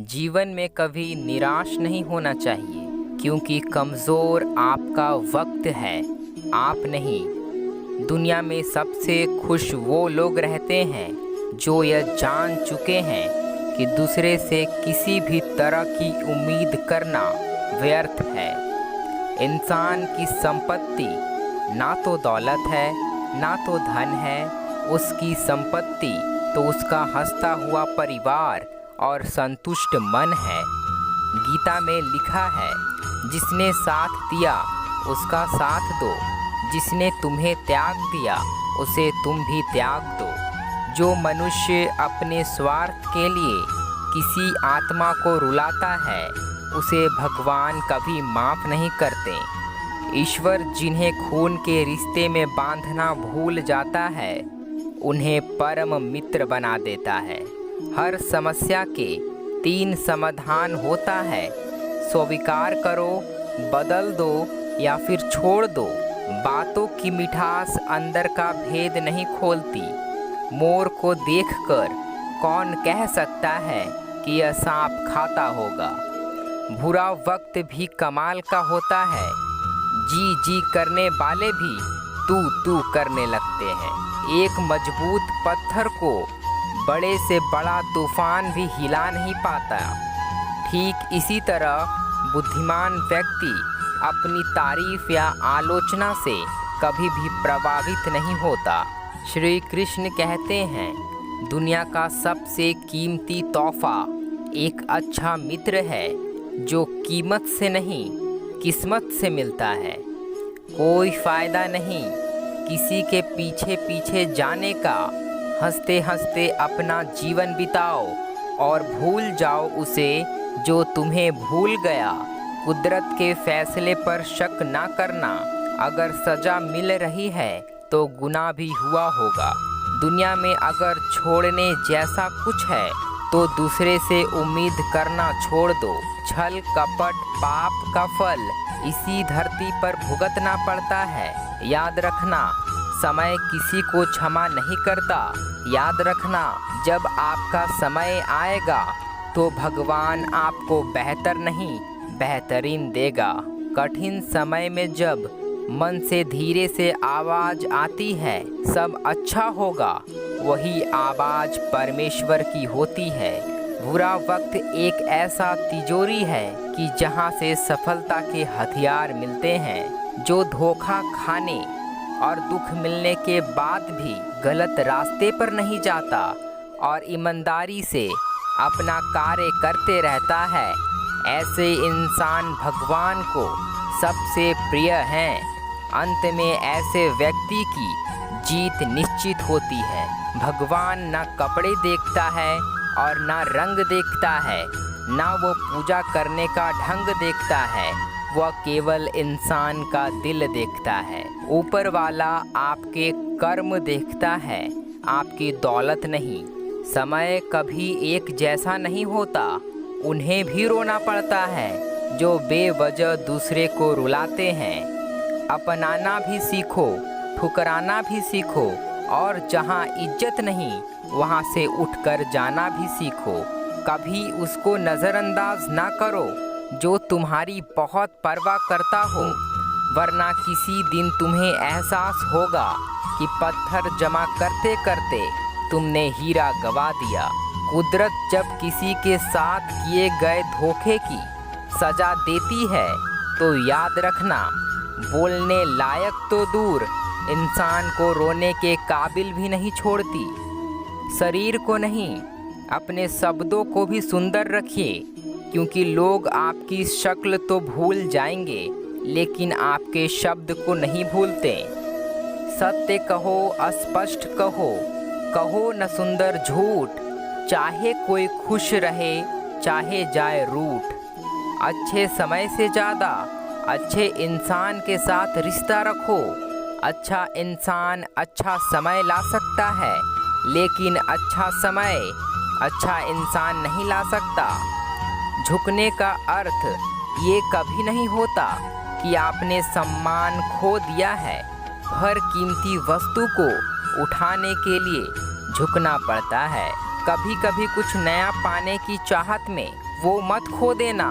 जीवन में कभी निराश नहीं होना चाहिए, क्योंकि कमज़ोर आपका वक्त है, आप नहीं। दुनिया में सबसे खुश वो लोग रहते हैं जो यह जान चुके हैं कि दूसरे से किसी भी तरह की उम्मीद करना व्यर्थ है। इंसान की संपत्ति ना तो दौलत है, ना तो धन है। उसकी संपत्ति तो उसका हंसता हुआ परिवार और संतुष्ट मन है। गीता में लिखा है, जिसने साथ दिया उसका साथ दो, जिसने तुम्हें त्याग दिया उसे तुम भी त्याग दो। जो मनुष्य अपने स्वार्थ के लिए किसी आत्मा को रुलाता है, उसे भगवान कभी माफ़ नहीं करते। ईश्वर जिन्हें खून के रिश्ते में बांधना भूल जाता है, उन्हें परम मित्र बना देता है। हर समस्या के 3 समाधान होता है, स्वीकार करो, बदल दो या फिर छोड़ दो। बातों की मिठास अंदर का भेद नहीं खोलती। मोर को देखकर कौन कह सकता है कि यह सांप खाता होगा। बुरा वक्त भी कमाल का होता है, जी जी करने वाले भी तू तू करने लगते हैं। एक मजबूत पत्थर को बड़े से बड़ा तूफान भी हिला नहीं पाता। ठीक इसी तरह बुद्धिमान व्यक्ति अपनी तारीफ या आलोचना से कभी भी प्रभावित नहीं होता। श्री कृष्ण कहते हैं, दुनिया का सबसे कीमती तोहफा एक अच्छा मित्र है, जो कीमत से नहीं किस्मत से मिलता है। कोई फ़ायदा नहीं किसी के पीछे पीछे जाने का। हंसते हंसते अपना जीवन बिताओ और भूल जाओ उसे जो तुम्हें भूल गया। कुदरत के फैसले पर शक ना करना। अगर सज़ा मिल रही है तो गुनाह भी हुआ होगा। दुनिया में अगर छोड़ने जैसा कुछ है तो दूसरे से उम्मीद करना छोड़ दो। छल कपट पाप का फल इसी धरती पर भुगतना पड़ता है। याद रखना, समय किसी को क्षमा नहीं करता। याद रखना, जब आपका समय आएगा तो भगवान आपको बेहतर नहीं बेहतरीन देगा। कठिन समय में जब मन से धीरे से आवाज़ आती है, सब अच्छा होगा, वही आवाज़ परमेश्वर की होती है। बुरा वक्त एक ऐसा तिजोरी है कि जहाँ से सफलता के हथियार मिलते हैं। जो धोखा खाने और दुख मिलने के बाद भी गलत रास्ते पर नहीं जाता और ईमानदारी से अपना कार्य करते रहता है, ऐसे इंसान भगवान को सबसे प्रिय हैं। अंत में ऐसे व्यक्ति की जीत निश्चित होती है। भगवान ना कपड़े देखता है और ना रंग देखता है, ना वो पूजा करने का ढंग देखता है, वह केवल इंसान का दिल देखता है। ऊपर वाला आपके कर्म देखता है, आपकी दौलत नहीं। समय कभी एक जैसा नहीं होता, उन्हें भी रोना पड़ता है जो बेवजह दूसरे को रुलाते हैं। अपनाना भी सीखो, ठुकराना भी सीखो, और जहाँ इज्जत नहीं वहाँ से उठकर जाना भी सीखो। कभी उसको नज़रअंदाज ना करो जो तुम्हारी बहुत परवाह करता हो, वरना किसी दिन तुम्हें एहसास होगा कि पत्थर जमा करते करते तुमने हीरा गवा दिया। कुदरत जब किसी के साथ किए गए धोखे की सज़ा देती है तो याद रखना, बोलने लायक तो दूर, इंसान को रोने के काबिल भी नहीं छोड़ती। शरीर को नहीं, अपने शब्दों को भी सुंदर रखिए, क्योंकि लोग आपकी शक्ल तो भूल जाएंगे लेकिन आपके शब्द को नहीं भूलते। सत्य कहो, अस्पष्ट कहो, कहो न सुंदर झूठ, चाहे कोई खुश रहे चाहे जाए रूठ। अच्छे समय से ज़्यादा अच्छे इंसान के साथ रिश्ता रखो। अच्छा इंसान अच्छा समय ला सकता है, लेकिन अच्छा समय अच्छा इंसान नहीं ला सकता। झुकने का अर्थ ये कभी नहीं होता कि आपने सम्मान खो दिया है। हर कीमती वस्तु को उठाने के लिए झुकना पड़ता है। कभी कभी कुछ नया पाने की चाहत में वो मत खो देना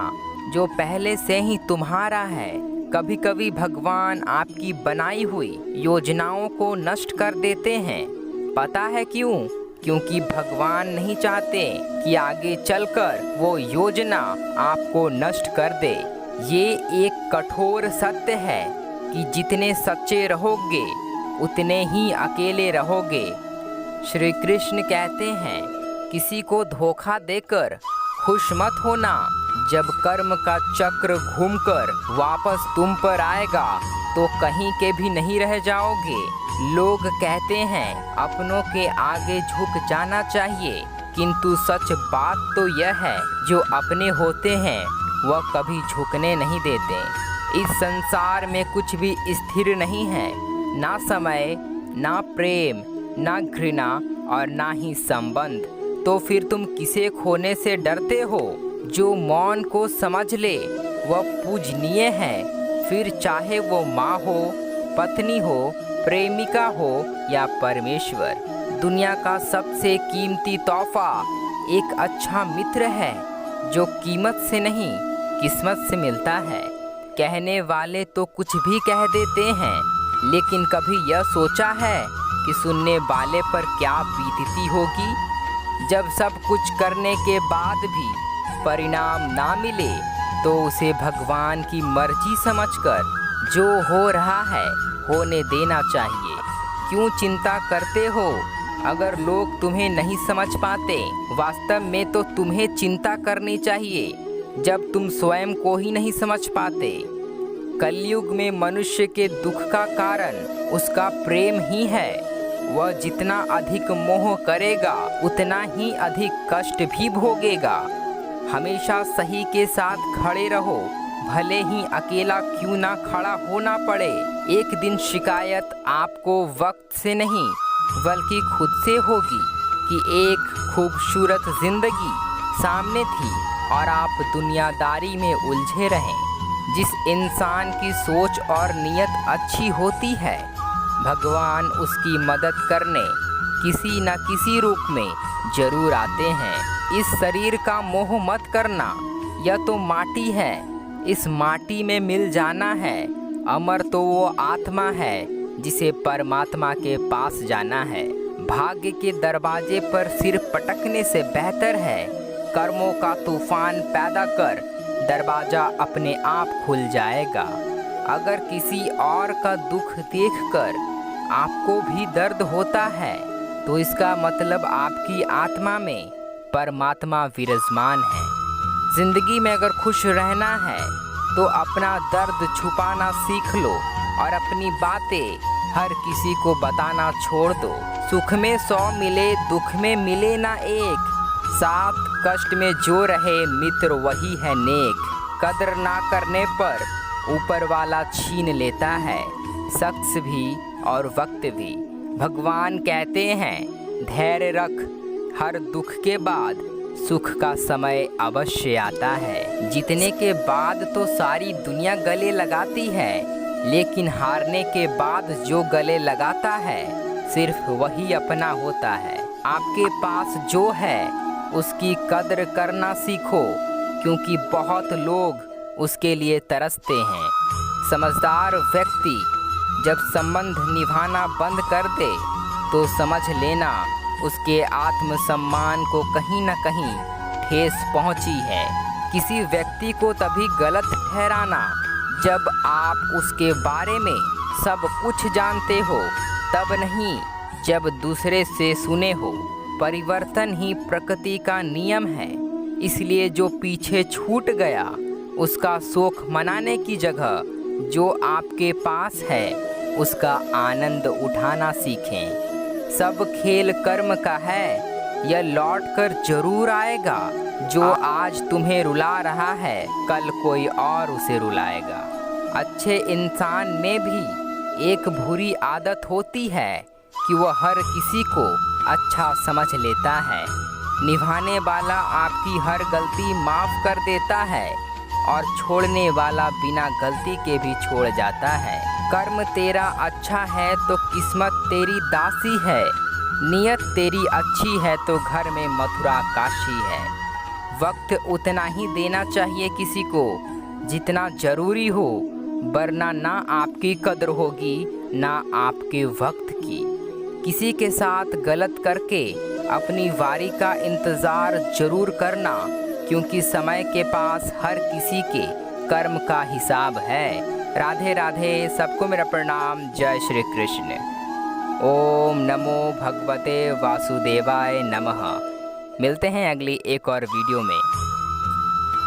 जो पहले से ही तुम्हारा है। कभी कभी भगवान आपकी बनाई हुई योजनाओं को नष्ट कर देते हैं। पता है क्यों? क्योंकि भगवान नहीं चाहते कि आगे चलकर वो योजना आपको नष्ट कर दे। ये एक कठोर सत्य है कि जितने सच्चे रहोगे उतने ही अकेले रहोगे। श्री कृष्ण कहते हैं, किसी को धोखा देकर खुश मत होना। जब कर्म का चक्र घूमकर वापस तुम पर आएगा तो कहीं के भी नहीं रह जाओगे। लोग कहते हैं अपनों के आगे झुक जाना चाहिए, किंतु सच बात तो यह है जो अपने होते हैं वह कभी झुकने नहीं देते। इस संसार में कुछ भी स्थिर नहीं है, ना समय, ना प्रेम, ना घृणा और ना ही संबंध। तो फिर तुम किसे खोने से डरते हो? जो मौन को समझ ले वह पूजनीय है, फिर चाहे वो माँ हो, पत्नी हो, प्रेमिका हो या परमेश्वर। दुनिया का सबसे कीमती तोहफा एक अच्छा मित्र है जो कीमत से नहीं किस्मत से मिलता है। कहने वाले तो कुछ भी कह देते हैं, लेकिन कभी यह सोचा है कि सुनने वाले पर क्या बीतती होगी? जब सब कुछ करने के बाद भी परिणाम ना मिले तो उसे भगवान की मर्जी समझकर जो हो रहा है होने देना चाहिए। क्यों चिंता करते हो? अगर लोग तुम्हें नहीं समझ पाते, वास्तव में तो तुम्हें चिंता करनी चाहिए जब तुम स्वयं को ही नहीं समझ पाते। कलयुग में मनुष्य के दुख का कारण उसका प्रेम ही है। वह जितना अधिक मोह करेगा उतना ही अधिक कष्ट भी भोगेगा। हमेशा सही के साथ खड़े रहो, भले ही अकेला क्यों ना खड़ा होना पड़े। एक दिन शिकायत आपको वक्त से नहीं बल्कि खुद से होगी कि एक खूबसूरत जिंदगी सामने थी और आप दुनियादारी में उलझे रहें। जिस इंसान की सोच और नीयत अच्छी होती है, भगवान उसकी मदद करने किसी न किसी रूप में जरूर आते हैं। इस शरीर का मोह मत करना, यह तो माटी है, इस माटी में मिल जाना है। अमर तो वो आत्मा है जिसे परमात्मा के पास जाना है। भाग्य के दरवाजे पर सिर पटकने से बेहतर है कर्मों का तूफान पैदा कर, दरवाजा अपने आप खुल जाएगा। अगर किसी और का दुख देखकर आपको भी दर्द होता है तो इसका मतलब आपकी आत्मा में परमात्मा विराजमान है। जिंदगी में अगर खुश रहना है तो अपना दर्द छुपाना सीख लो और अपनी बातें हर किसी को बताना छोड़ दो। सुख में 100 मिले, दुख में मिले ना एक। साथ कष्ट में जो रहे मित्र वही है नेक। कदर ना करने पर ऊपर वाला छीन लेता है, शख्स भी और वक्त भी। भगवान कहते हैं, धैर्य रख, हर दुख के बाद सुख का समय अवश्य आता है। जीतने के बाद तो सारी दुनिया गले लगाती है, लेकिन हारने के बाद जो गले लगाता है सिर्फ वही अपना होता है। आपके पास जो है उसकी कद्र करना सीखो, क्योंकि बहुत लोग उसके लिए तरसते हैं। समझदार व्यक्ति जब संबंध निभाना बंद कर दे तो समझ लेना उसके आत्मसम्मान को कहीं न कहीं ठेस पहुंची है। किसी व्यक्ति को तभी गलत ठहराना जब आप उसके बारे में सब कुछ जानते हो, तब नहीं जब दूसरे से सुने हो। परिवर्तन ही प्रकृति का नियम है, इसलिए जो पीछे छूट गया उसका शोक मनाने की जगह जो आपके पास है उसका आनंद उठाना सीखें। सब खेल कर्म का है, यह लौट कर जरूर आएगा। जो आज तुम्हें रुला रहा है कल कोई और उसे रुलाएगा। अच्छे इंसान में भी एक बुरी आदत होती है कि वह हर किसी को अच्छा समझ लेता है। निभाने वाला आपकी हर गलती माफ़ कर देता है और छोड़ने वाला बिना गलती के भी छोड़ जाता है। कर्म तेरा अच्छा है तो किस्मत तेरी दासी है, नियत तेरी अच्छी है तो घर में मथुरा काशी है। वक्त उतना ही देना चाहिए किसी को जितना ज़रूरी हो, वरना ना आपकी कदर होगी ना आपके वक्त की। किसी के साथ गलत करके अपनी बारी का इंतज़ार ज़रूर करना, क्योंकि समय के पास हर किसी के कर्म का हिसाब है। राधे राधे, सबको मेरा प्रणाम। जय श्री कृष्ण। ओम नमो भगवते वासुदेवाय नमः। मिलते हैं अगली एक और वीडियो में।